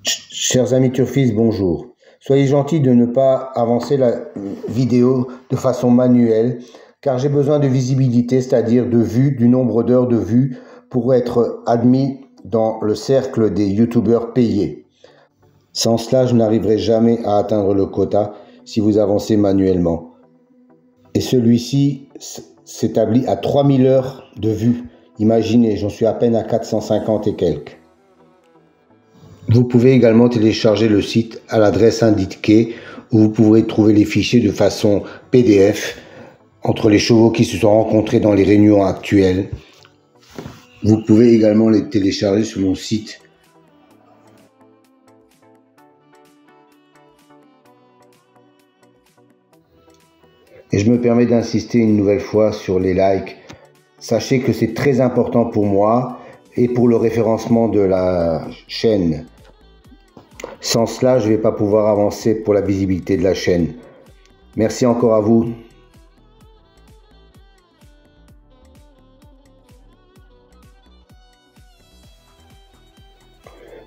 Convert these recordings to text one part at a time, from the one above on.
Chers amis turfistes, bonjour. Soyez gentils de ne pas avancer la vidéo de façon manuelle, car j'ai besoin de visibilité, c'est-à-dire de vues, du nombre d'heures de vues pour être admis dans le cercle des youtubeurs payés. Sans cela, je n'arriverai jamais à atteindre le quota si vous avancez manuellement. Et celui-ci s'établit à 3000 heures de vues. Imaginez, j'en suis à peine à 450 et quelques. Vous pouvez également télécharger le site à l'adresse indiquée où vous pourrez trouver les fichiers de façon PDF entre les chevaux qui se sont rencontrés dans les réunions actuelles. Vous pouvez également les télécharger sur mon site. Et je me permets d'insister une nouvelle fois sur les likes. Sachez que c'est très important pour moi et pour le référencement de la chaîne. Sans cela, je ne vais pas pouvoir avancer pour la visibilité de la chaîne. Merci encore à vous.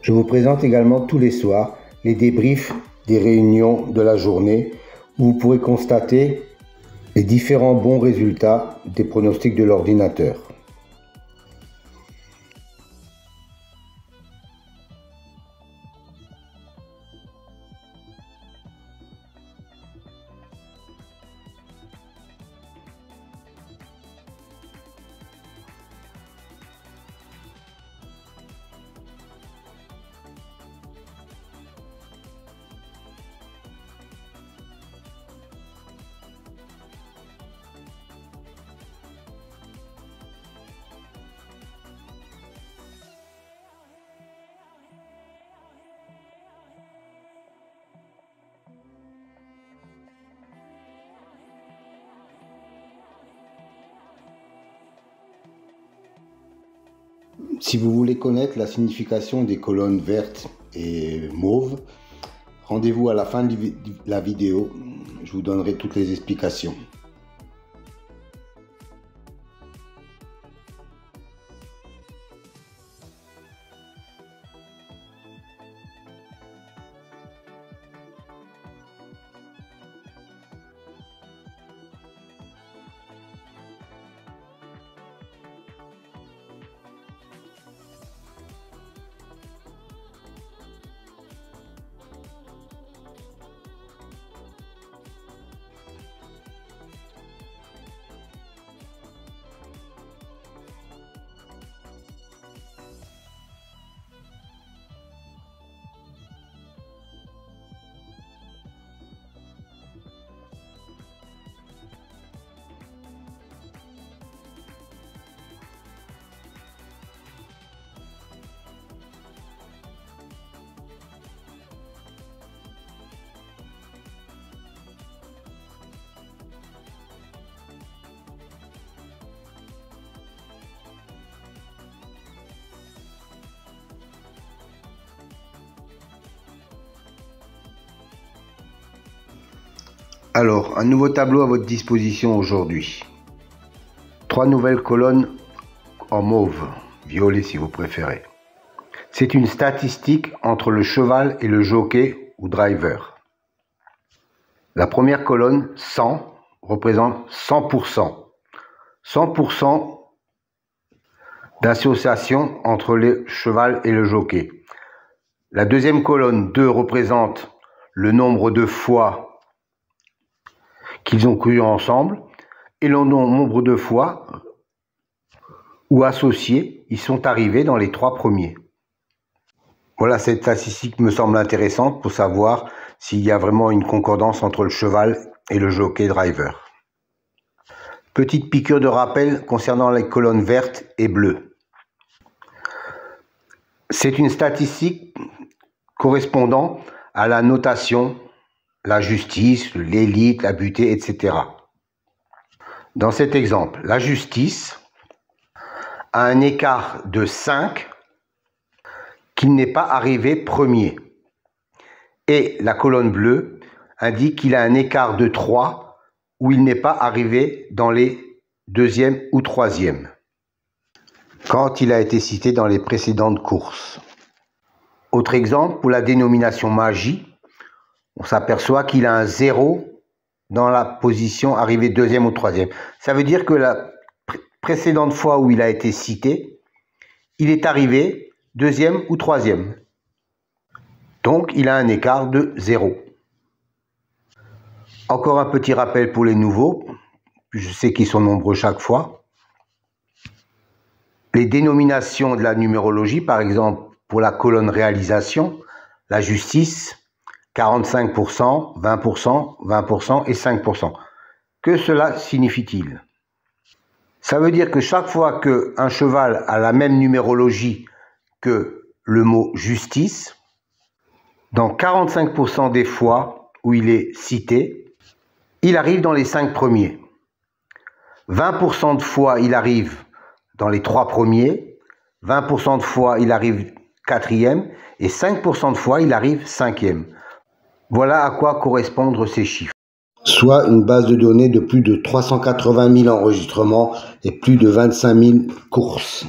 Je vous présente également tous les soirs les débriefs des réunions de la journée où vous pourrez constater les différents bons résultats des pronostics de l'ordinateur. Si vous voulez connaître la signification des colonnes vertes et mauves, rendez-vous à la fin de la vidéo, je vous donnerai toutes les explications. Alors, un nouveau tableau à votre disposition aujourd'hui. 3 nouvelles colonnes en mauve, violet si vous préférez. C'est une statistique entre le cheval et le jockey ou driver. La première colonne, 100, représente 100%. 100% d'association entre le cheval et le jockey. La deuxième colonne, 2, représente le nombre de fois qu'ils ont couru ensemble et le nombre de fois où associés ils sont arrivés dans les 3 premiers. Voilà, cette statistique me semble intéressante pour savoir s'il y a vraiment une concordance entre le cheval et le jockey driver. Petite piqûre de rappel concernant les colonnes vertes et bleues. C'est une statistique correspondant à la notation, la justice, l'élite, la butée, etc. Dans cet exemple, la justice a un écart de 5 qu'il n'est pas arrivé premier. Et la colonne bleue indique qu'il a un écart de 3 où il n'est pas arrivé dans les 2e ou 3e, quand il a été cité dans les précédentes courses. Autre exemple, pour la dénomination magie, on s'aperçoit qu'il a un 0 dans la position arrivée deuxième ou troisième. Ça veut dire que la précédente fois où il a été cité, il est arrivé deuxième ou troisième. Donc, il a un écart de 0. Encore un petit rappel pour les nouveaux. Je sais qu'ils sont nombreux chaque fois. Les dénominations de la numérologie, par exemple, pour la colonne réalisation, la justice, 45%, 20%, 20% et 5%. Que cela signifie-t-il? Ça veut dire que chaque fois qu'un cheval a la même numérologie que le mot justice, dans 45% des fois où il est cité, il arrive dans les 5 premiers. 20% de fois, il arrive dans les 3 premiers. 20% de fois, il arrive 4e. Et 5% de fois, il arrive 5e. Voilà à quoi correspondent ces chiffres. Soit une base de données de plus de 380 000 enregistrements et plus de 25 000 courses.